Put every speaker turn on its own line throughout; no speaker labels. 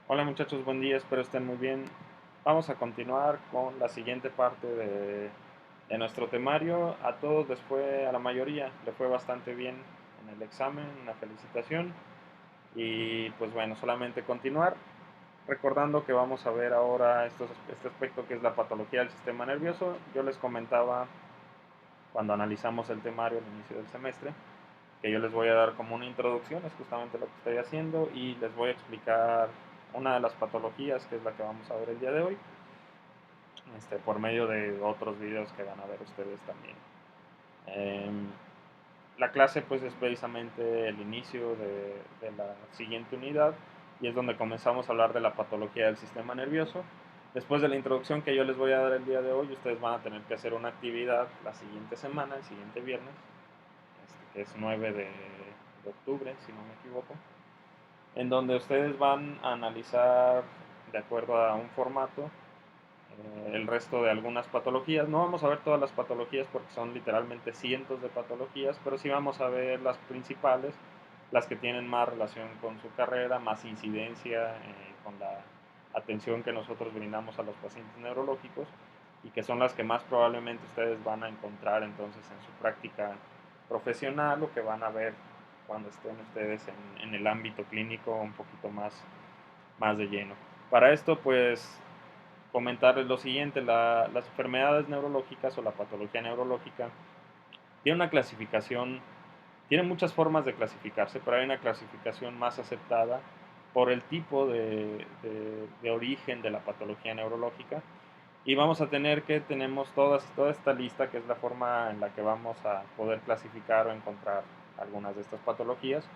Hola muchachos, buen día, espero estén muy bien. Vamos a continuar con la siguiente parte de nuestro temario. A todos les fue, a la mayoría, le fue bastante bien en el examen, una felicitación. Y pues bueno, solamente continuar, recordando que vamos a ver ahora este aspecto que es la patología del sistema nervioso. Yo les comentaba cuando analizamos el temario al inicio del semestre, que yo les voy a dar como una introducción, es justamente lo que estoy haciendo, y les voy a explicar una de las patologías, que es la que vamos a ver el día de hoy, por medio de otros videos que van a ver ustedes también. Eh, la clase pues es precisamente el inicio de la siguiente unidad y es donde comenzamos a hablar de la patología del sistema nervioso. Después de la introducción que yo les voy a dar el día de hoy, ustedes van a tener que hacer una actividad la siguiente semana, el siguiente viernes, que es 9 de octubre, si no me equivoco, en donde ustedes van a analizar de acuerdo a un formato el resto de algunas patologías. No vamos a ver todas las patologías porque son literalmente cientos de patologías, pero sí vamos a ver las principales, las que tienen más relación con su carrera, más incidencia con la atención que nosotros brindamos a los pacientes neurológicos y que son las que más probablemente ustedes van a encontrar entonces en su práctica profesional o que van a ver cuando estén ustedes en el ámbito clínico un poquito más de lleno. Para esto, pues, comentarles lo siguiente, las enfermedades neurológicas o la patología neurológica tiene una clasificación, tiene muchas formas de clasificarse, pero hay una clasificación más aceptada por el tipo de origen de la patología neurológica y vamos a tener que tenemos toda esta lista que es la forma en la que vamos a poder clasificar o encontrar algunas de estas patologías.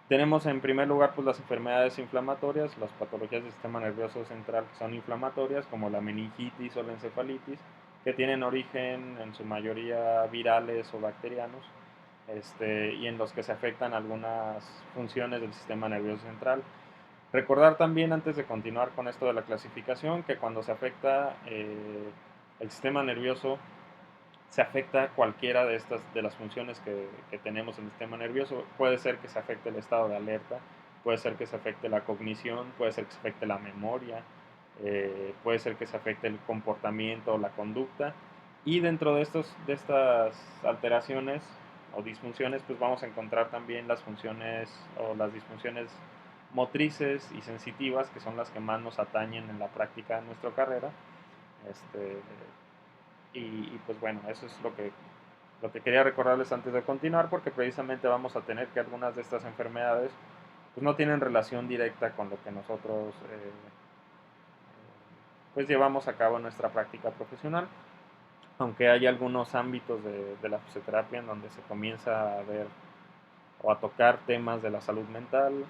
Tenemos en primer lugar pues, las enfermedades inflamatorias, las patologías del sistema nervioso central que son inflamatorias, como la meningitis o la encefalitis, que tienen origen en su mayoría virales o bacterianos, y en los que se afectan algunas funciones del sistema nervioso central. Recordar también, antes de continuar con esto de la clasificación, que cuando se afecta el sistema nervioso se afecta cualquiera de las funciones que tenemos en el sistema nervioso. Puede ser que se afecte el estado de alerta, puede ser que se afecte la cognición, puede ser que se afecte la memoria, puede ser que se afecte el comportamiento o la conducta. Y dentro de estas alteraciones o disfunciones, pues vamos a encontrar también las funciones o las disfunciones motrices y sensitivas, que son las que más nos atañen en la práctica de nuestra carrera. Este, pues bueno, eso es lo que quería recordarles antes de continuar, porque precisamente vamos a tener que algunas de estas enfermedades pues no tienen relación directa con lo que nosotros pues llevamos a cabo en nuestra práctica profesional, aunque hay algunos ámbitos de la fisioterapia en donde se comienza a ver o a tocar temas de la salud mental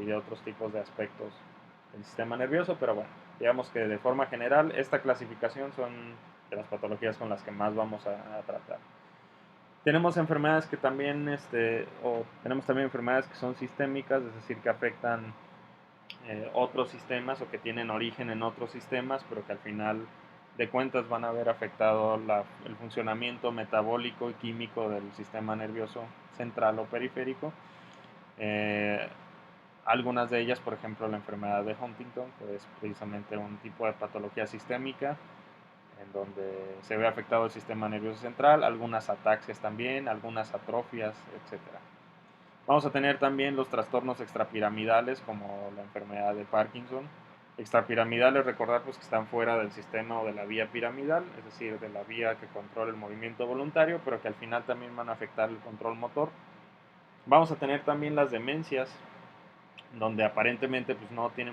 y de otros tipos de aspectos del sistema nervioso, pero bueno, digamos que de forma general esta clasificación son de las patologías con las que más vamos a tratar. Tenemos enfermedades que también, o tenemos también enfermedades que son sistémicas, es decir, que afectan otros sistemas o que tienen origen en otros sistemas, pero que al final de cuentas van a haber afectado el funcionamiento metabólico y químico del sistema nervioso central o periférico. Eh, Algunas de ellas, por ejemplo, la enfermedad de Huntington, que es precisamente un tipo de patología sistémica en donde se ve afectado el sistema nervioso central, algunas ataxias también, algunas atrofias, etcétera. Vamos a tener también los trastornos extrapiramidales como la enfermedad de Parkinson. Extrapiramidales, recordar pues que están fuera del sistema o de la vía piramidal, es decir, de la vía que controla el movimiento voluntario, pero que al final también van a afectar el control motor. Vamos a tener también las demencias, donde aparentemente pues no tiene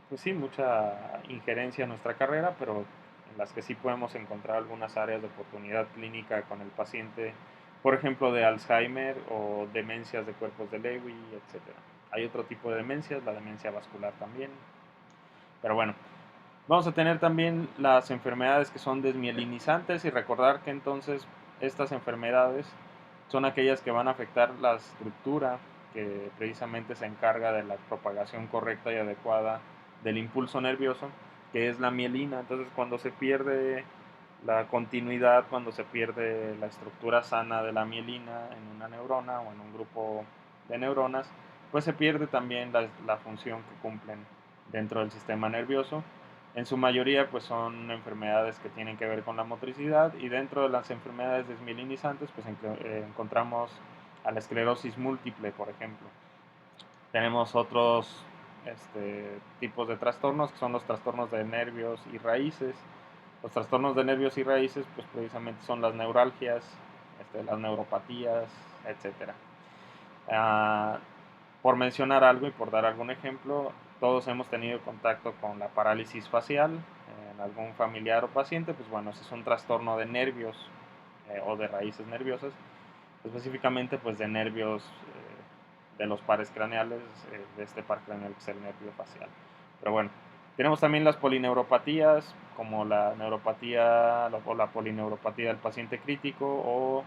pues sí, mucha injerencia en nuestra carrera, pero en las que sí podemos encontrar algunas áreas de oportunidad clínica con el paciente, por ejemplo, de Alzheimer o demencias de cuerpos de Lewy, etcétera. Hay otro tipo de demencias, la demencia vascular también. Pero bueno, vamos a tener también las enfermedades que son desmielinizantes y recordar que entonces estas enfermedades son aquellas que van a afectar la estructura que precisamente se encarga de la propagación correcta y adecuada del impulso nervioso, que es la mielina. Entonces, cuando se pierde la continuidad, cuando se pierde la estructura sana de la mielina en una neurona o en un grupo de neuronas, pues se pierde también la función que cumplen dentro del sistema nervioso. En su mayoría pues son enfermedades que tienen que ver con la motricidad, y dentro de las enfermedades desmielinizantes pues encontramos a la esclerosis múltiple, por ejemplo. Tenemos otros tipos de trastornos, que son los trastornos de nervios y raíces. Los trastornos de nervios y raíces pues precisamente son las neuralgias, las neuropatías, etcétera. Ah, por mencionar algo y por dar algún ejemplo, todos hemos tenido contacto con la parálisis facial en algún familiar o paciente. Pues bueno, ese es un trastorno de nervios o de raíces nerviosas, específicamente pues de nervios de los pares craneales, de este par craneal que es el nervio facial. Pero bueno, tenemos también las polineuropatías, como la neuropatía o la polineuropatía del paciente crítico, o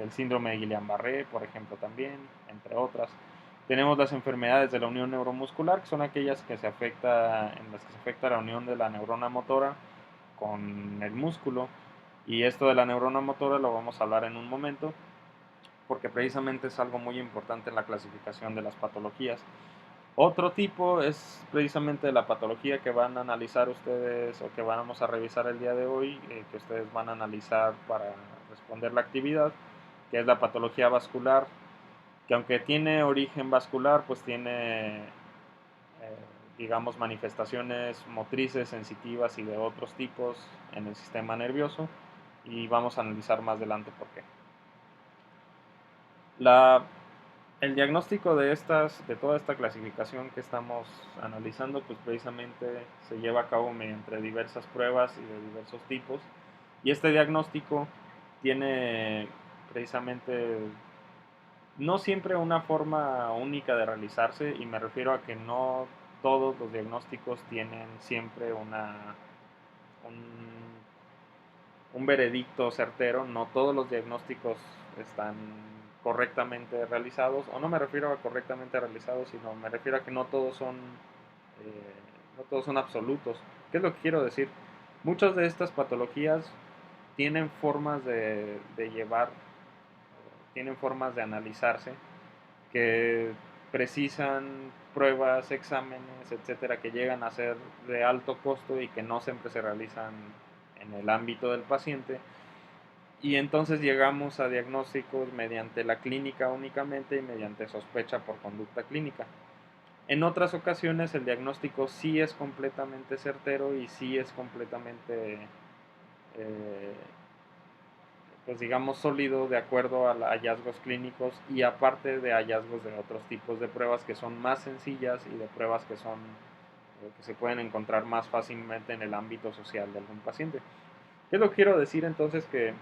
el síndrome de Guillain-Barré, por ejemplo, también, entre otras. Tenemos las enfermedades de la unión neuromuscular, que son aquellas en las que se afecta la unión de la neurona motora con el músculo. Y esto de la neurona motora lo vamos a hablar en un momento, porque precisamente es algo muy importante en la clasificación de las patologías. Otro tipo es precisamente la patología que van a analizar ustedes, o que vamos a revisar el día de hoy, que ustedes van a analizar para responder la actividad, que es la patología vascular, que aunque tiene origen vascular, pues tiene, digamos, manifestaciones motrices, sensitivas y de otros tipos en el sistema nervioso, y vamos a analizar más adelante por qué. El diagnóstico de toda esta clasificación que estamos analizando, pues precisamente se lleva a cabo mediante diversas pruebas y de diversos tipos. Y este diagnóstico tiene precisamente no siempre una forma única de realizarse, y me refiero a que no todos los diagnósticos tienen siempre un veredicto certero. No todos los diagnósticos están correctamente realizados, o no me refiero a correctamente realizados, sino me refiero a que no todos son absolutos. ¿Qué es lo que quiero decir? Muchas de estas patologías tienen formas de llevar, tienen formas de analizarse, que precisan pruebas, exámenes, etcétera, que llegan a ser de alto costo y que no siempre se realizan en el ámbito del paciente. Y entonces llegamos a diagnósticos mediante la clínica únicamente y mediante sospecha por conducta clínica. En otras ocasiones el diagnóstico sí es completamente certero y sí es completamente, eh, pues digamos, sólido, de acuerdo a hallazgos clínicos, y aparte de hallazgos de otros tipos de pruebas que son más sencillas, y de pruebas que se pueden encontrar más fácilmente en el ámbito social de algún paciente. ¿Qué es lo que quiero decir entonces? Que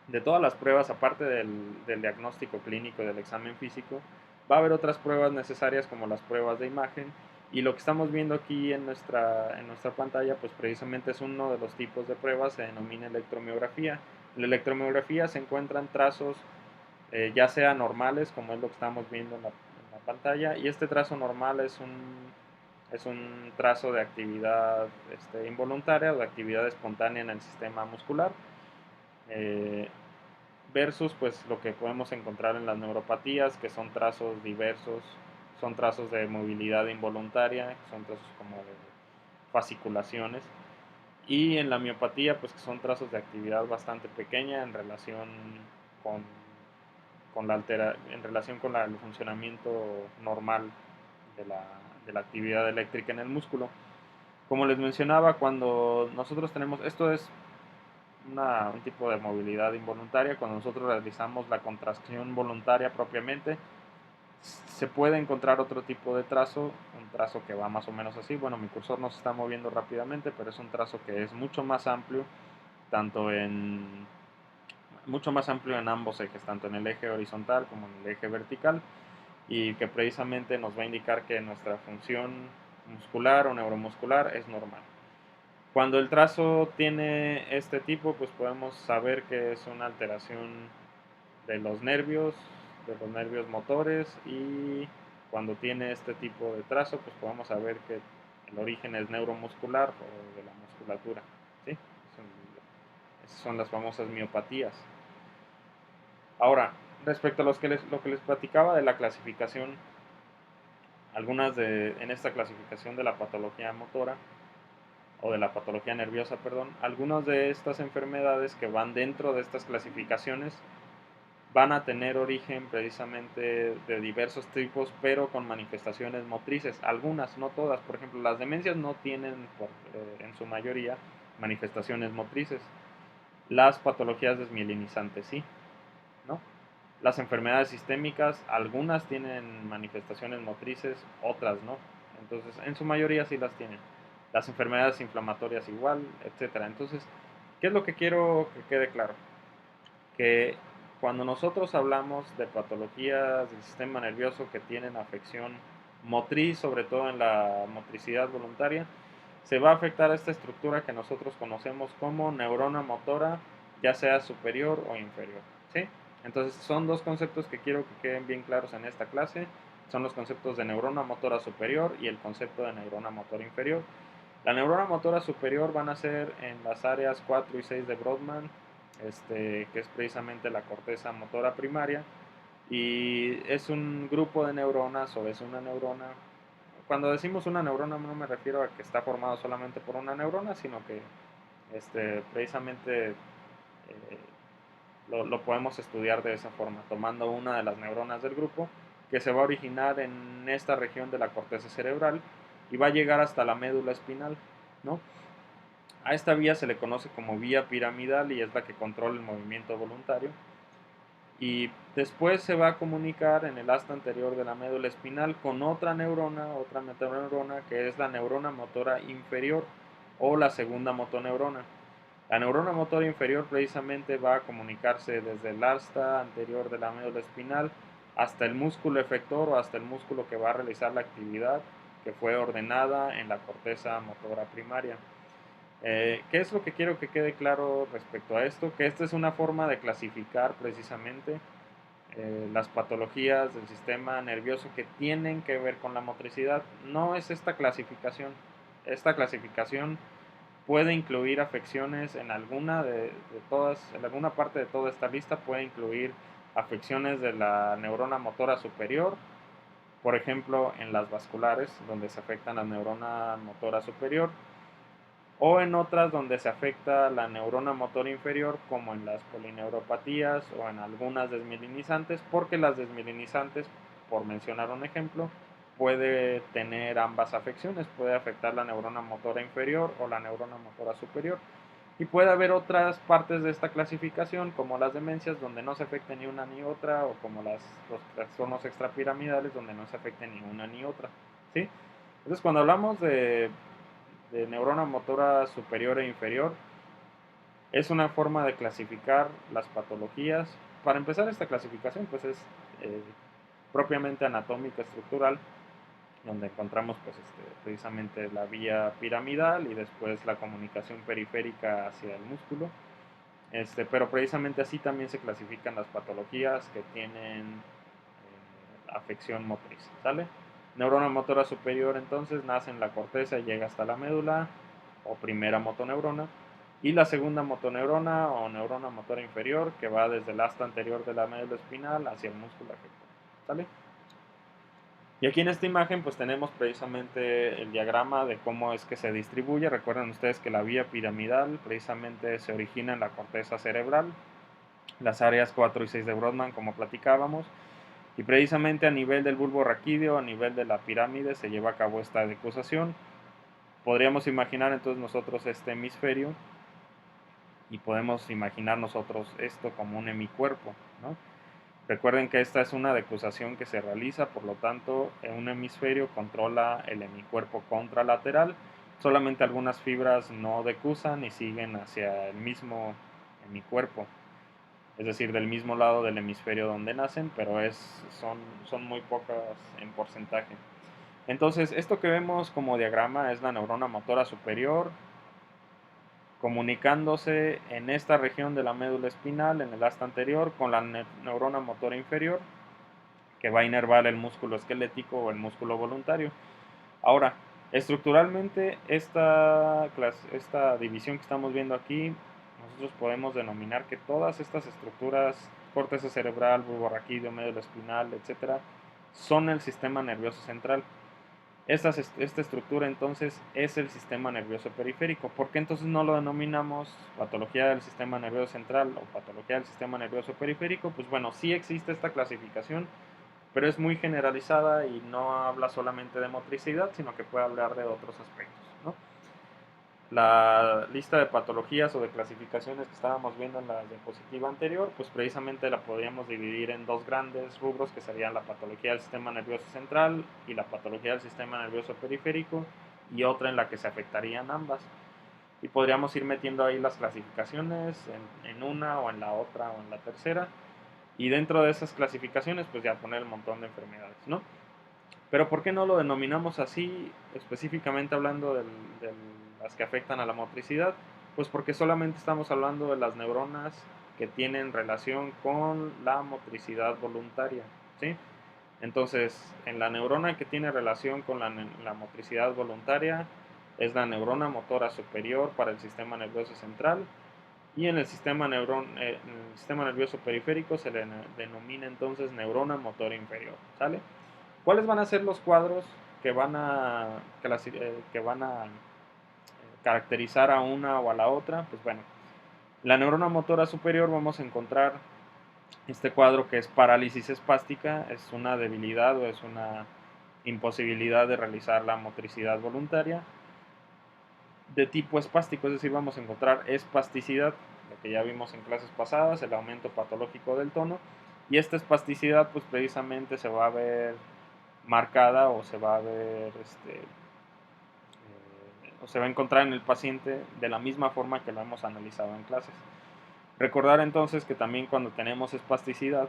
de todas las pruebas, aparte del diagnóstico clínico y del examen físico, va a haber otras pruebas necesarias, como las pruebas de imagen. Y lo que estamos viendo aquí en nuestra pantalla, pues precisamente es uno de los tipos de pruebas. Se denomina electromiografía. En la electromiografía se encuentran trazos, ya sea normales, como es lo que estamos viendo en la pantalla, y este trazo normal es un trazo de actividad involuntaria o de actividad espontánea en el sistema muscular. Versus pues lo que podemos encontrar en las neuropatías, que son trazos diversos, son trazos de movilidad involuntaria, son trazos como de fasciculaciones, y en la miopatía pues que son trazos de actividad bastante pequeña en relación con, en relación con el funcionamiento normal de la actividad eléctrica en el músculo. Como les mencionaba, cuando nosotros tenemos, esto es un tipo de movilidad involuntaria, cuando nosotros realizamos la contracción voluntaria propiamente, se puede encontrar otro tipo de trazo, un trazo que va más o menos así. Bueno, mi cursor no se está moviendo rápidamente, pero es un trazo que es mucho más amplio, mucho más amplio en ambos ejes, tanto en el eje horizontal como en el eje vertical, y que precisamente nos va a indicar que nuestra función muscular o neuromuscular es normal. Cuando el trazo tiene este tipo, pues podemos saber que es una alteración de de los nervios motores, y cuando tiene este tipo de trazo, pues podemos saber que el origen es neuromuscular o de la musculatura, ¿sí? Esas son las famosas miopatías. Ahora, Respecto a lo que les platicaba de la clasificación, en esta clasificación de la patología motora, o de la patología nerviosa, perdón, algunas de estas enfermedades que van dentro de estas clasificaciones van a tener origen precisamente de diversos tipos, pero con manifestaciones motrices. Algunas, no todas. Por ejemplo, las demencias no tienen, en su mayoría, manifestaciones motrices. Las patologías desmielinizantes sí, ¿no? Las enfermedades sistémicas, algunas tienen manifestaciones motrices, otras no. Entonces, en su mayoría sí las tienen. Las enfermedades inflamatorias igual, etcétera. Entonces, ¿qué es lo que quiero que quede claro? Que cuando nosotros hablamos de patologías del sistema nervioso que tienen afección motriz, sobre todo en la motricidad voluntaria, se va a afectar a esta estructura que nosotros conocemos como neurona motora, ya sea superior o inferior, ¿sí? Entonces son dos conceptos que quiero que queden bien claros en esta clase. Son los conceptos de neurona motora superior y el concepto de neurona motora inferior. La neurona motora superior van a ser en las áreas 4 y 6 de Brodmann, que es precisamente la corteza motora primaria, y es un grupo de neuronas o es una neurona. Cuando decimos una neurona no me refiero a que está formado solamente por una neurona, sino que precisamente lo podemos estudiar de esa forma, tomando una de las neuronas del grupo que se va a originar en esta región de la corteza cerebral y va a llegar hasta la médula espinal, ¿no? A esta vía se le conoce como vía piramidal y es la que controla el movimiento voluntario. Y después se va a comunicar en el asta anterior de la médula espinal con otra metaneurona que es la neurona motora inferior o la segunda motoneurona. La neurona motora inferior precisamente va a comunicarse desde el asta anterior de la médula espinal hasta el músculo efector o hasta el músculo que va a realizar la actividad que fue ordenada en la corteza motora primaria. ¿Qué es lo que quiero que quede claro respecto a esto? Que esta es una forma de clasificar precisamente las patologías del sistema nervioso que tienen que ver con la motricidad. No es esta clasificación. Esta clasificación puede incluir afecciones en en alguna parte de toda esta lista puede incluir afecciones de la neurona motora superior, por ejemplo en las vasculares, donde se afectan la neurona motora superior, o en otras donde se afecta la neurona motora inferior, como en las polineuropatías o en algunas desmielinizantes, porque las desmielinizantes, por mencionar un ejemplo, puede tener ambas afecciones, puede afectar la neurona motora inferior o la neurona motora superior. Y puede haber otras partes de esta clasificación, como las demencias, donde no se afecte ni una ni otra, o como los trastornos extrapiramidales, donde no se afecte ni una ni otra, ¿sí? Entonces, cuando hablamos de neurona motora superior e inferior, es una forma de clasificar las patologías. Para empezar, esta clasificación pues es eh, propiamente anatómica estructural, donde encontramos pues precisamente la vía piramidal y después la comunicación periférica hacia el músculo. Pero precisamente así también se clasifican las patologías que tienen afección motriz, ¿sale? Neurona motora superior entonces nace en la corteza y llega hasta la médula, o primera motoneurona, y la segunda motoneurona o neurona motora inferior que va desde el asta anterior de la médula espinal hacia el músculo efector, ¿sale? Y aquí en esta imagen pues tenemos precisamente el diagrama de cómo es que se distribuye. Recuerden ustedes que la vía piramidal precisamente se origina en la corteza cerebral, las áreas 4 y 6 de Brodmann como platicábamos, y precisamente a nivel del bulbo raquídeo, a nivel de la pirámide se lleva a cabo esta decusación. Podríamos imaginar entonces nosotros este hemisferio y podemos imaginar nosotros esto como un hemicuerpo, ¿no? Recuerden que esta es una decusación que se realiza, por lo tanto, un hemisferio controla el hemicuerpo contralateral. Solamente algunas fibras no decusan y siguen hacia el mismo hemicuerpo, es decir, del mismo lado del hemisferio donde nacen, pero son muy pocas en porcentaje. Entonces, esto que vemos como diagrama es la neurona motora superior, comunicándose en esta región de la médula espinal, en el asta anterior, con la neurona motora inferior, que va a inervar el músculo esquelético o el músculo voluntario. Ahora, estructuralmente, esta división que estamos viendo aquí, nosotros podemos denominar que todas estas estructuras Corteza cerebral, bulbo raquídeo, médula espinal, etcétera, son el sistema nervioso central. Esta estructura entonces es el sistema nervioso periférico. ¿Por qué entonces no lo denominamos patología del sistema nervioso central o patología del sistema nervioso periférico? Pues bueno, sí existe esta clasificación, pero es muy generalizada y no habla solamente de motricidad, sino que puede hablar de otros aspectos, ¿no? La lista de patologías o de clasificaciones que estábamos viendo en la diapositiva anterior, pues precisamente la podríamos dividir en dos grandes rubros, que serían la patología del sistema nervioso central y la patología del sistema nervioso periférico, y otra en la que se afectarían ambas. Y podríamos ir metiendo ahí las clasificaciones en una o en la otra o en la tercera, y dentro de esas clasificaciones pues ya poner el montón de enfermedades, ¿no? Pero ¿por qué no lo denominamos así, específicamente hablando de las que afectan a la motricidad? Pues porque solamente estamos hablando de las neuronas que tienen relación con la motricidad voluntaria, ¿sí? Entonces, en la neurona que tiene relación con la motricidad voluntaria es la neurona motora superior para el sistema nervioso central, y en el en el sistema nervioso periférico se le denomina entonces neurona motora inferior, ¿sale? ¿Cuáles van a ser los cuadros que van a caracterizar a una o a la otra? Pues bueno, la neurona motora superior vamos a encontrar este cuadro que es parálisis espástica, es una debilidad o es una imposibilidad de realizar la motricidad voluntaria de tipo espástico, es decir, vamos a encontrar espasticidad, lo que ya vimos en clases pasadas, el aumento patológico del tono, y esta espasticidad pues precisamente se va a ver marcada o se va a ver o se va a encontrar en el paciente de la misma forma que lo hemos analizado en clases. Recordar entonces que también cuando tenemos espasticidad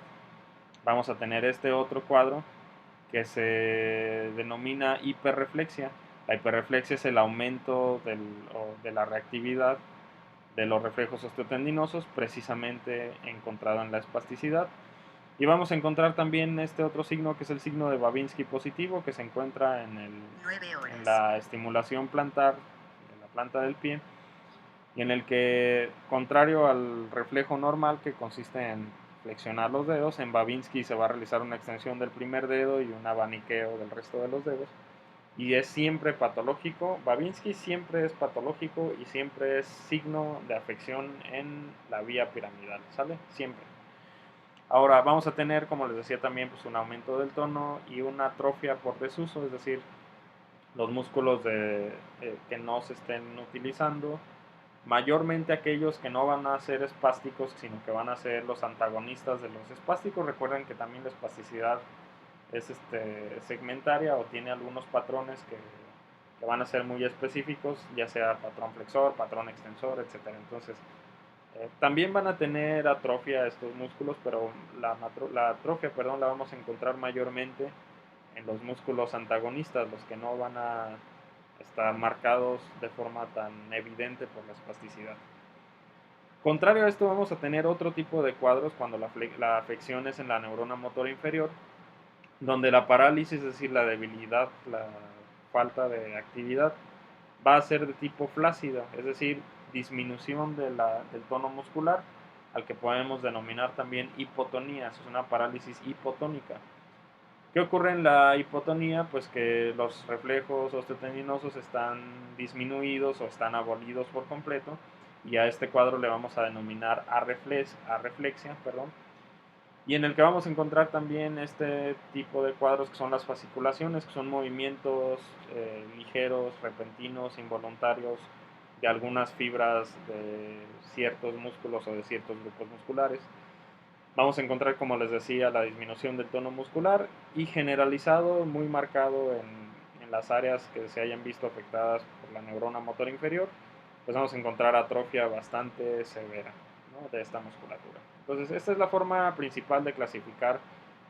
vamos a tener este otro cuadro que se denomina hiperreflexia. La hiperreflexia es el aumento de la reactividad de los reflejos osteotendinosos, precisamente encontrado en la espasticidad. Y vamos a encontrar también este otro signo, que es el signo de Babinski positivo, que se encuentra en la estimulación plantar de la planta del pie, y en el que, contrario al reflejo normal, que consiste en flexionar los dedos, en Babinski se va a realizar una extensión del primer dedo y un abaniqueo del resto de los dedos, y es siempre patológico. Babinski siempre es patológico y siempre es signo de afección en la vía piramidal, ¿sale? Siempre. Ahora vamos a tener, como les decía también, pues un aumento del tono y una atrofia por desuso, es decir, los músculos que no se estén utilizando, mayormente aquellos que no van a ser espásticos, sino que van a ser los antagonistas de los espásticos. Recuerden que también la espasticidad es segmentaria o tiene algunos patrones que van a ser muy específicos, ya sea patrón flexor, patrón extensor, etc. Entonces, también van a tener atrofia estos músculos, pero la atrofia, perdón, la vamos a encontrar mayormente en los músculos antagonistas, los que no van a estar marcados de forma tan evidente por la espasticidad. Contrario a esto, vamos a tener otro tipo de cuadros cuando la afección es en la neurona motora inferior, donde la parálisis, es decir, la debilidad, la falta de actividad, va a ser de tipo flácida, es decir, disminución del tono muscular, al que podemos denominar también hipotonía, es una parálisis hipotónica. ¿Qué ocurre en la hipotonía? Pues que los reflejos osteotendinosos están disminuidos o están abolidos por completo, y a este cuadro le vamos a denominar arreflexia, perdón, y en el que vamos a encontrar también este tipo de cuadros que son las fasciculaciones, que son movimientos ligeros, repentinos, involuntarios de algunas fibras de ciertos músculos o de ciertos grupos musculares. Vamos a encontrar, como les decía, la disminución del tono muscular, y generalizado, muy marcado en las áreas que se hayan visto afectadas por la neurona motora inferior, pues vamos a encontrar atrofia bastante severa, ¿no?, de esta musculatura. Entonces, esta es la forma principal de clasificar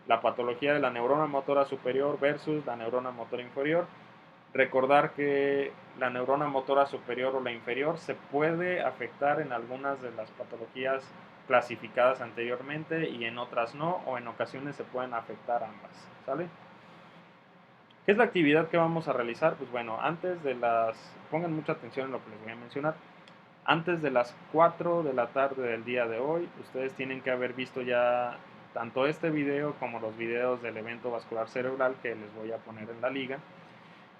la patología de la neurona motora superior versus la neurona motora inferior. Recordar que la neurona motora superior o la inferior se puede afectar en algunas de las patologías clasificadas anteriormente y en otras no, o en ocasiones se pueden afectar ambas, ¿sale? ¿Qué es la actividad que vamos a realizar? Pues bueno, pongan mucha atención en lo que les voy a mencionar. Antes de las 4 de la tarde del día de hoy, ustedes tienen que haber visto ya tanto este video como los videos del evento vascular cerebral que les voy a poner en la liga.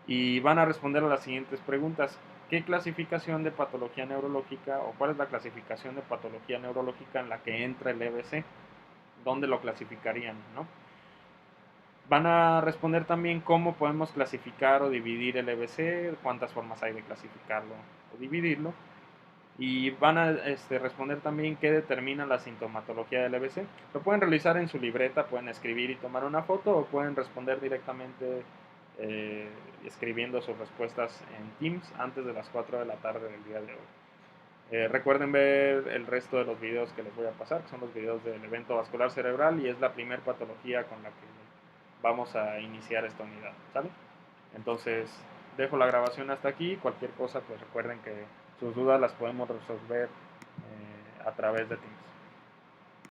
Y van a responder a las siguientes preguntas. ¿Qué clasificación de patología neurológica o cuál es la clasificación de patología neurológica en la que entra el EBC? ¿Dónde lo clasificarían, no? Van a responder también cómo podemos clasificar o dividir el EBC, cuántas formas hay de clasificarlo o dividirlo. Y van a responder también qué determina la sintomatología del EBC. Lo pueden realizar en su libreta, pueden escribir y tomar una foto o pueden responder directamente escribiendo sus respuestas en Teams antes de las 4 de la tarde del día de hoy. Recuerden ver el resto de los videos que les voy a pasar, que son los videos del evento vascular cerebral y es la primera patología con la que vamos a iniciar esta unidad, ¿sale? Entonces, dejo la grabación hasta aquí. Cualquier cosa, pues recuerden que sus dudas las podemos resolver a través de Teams.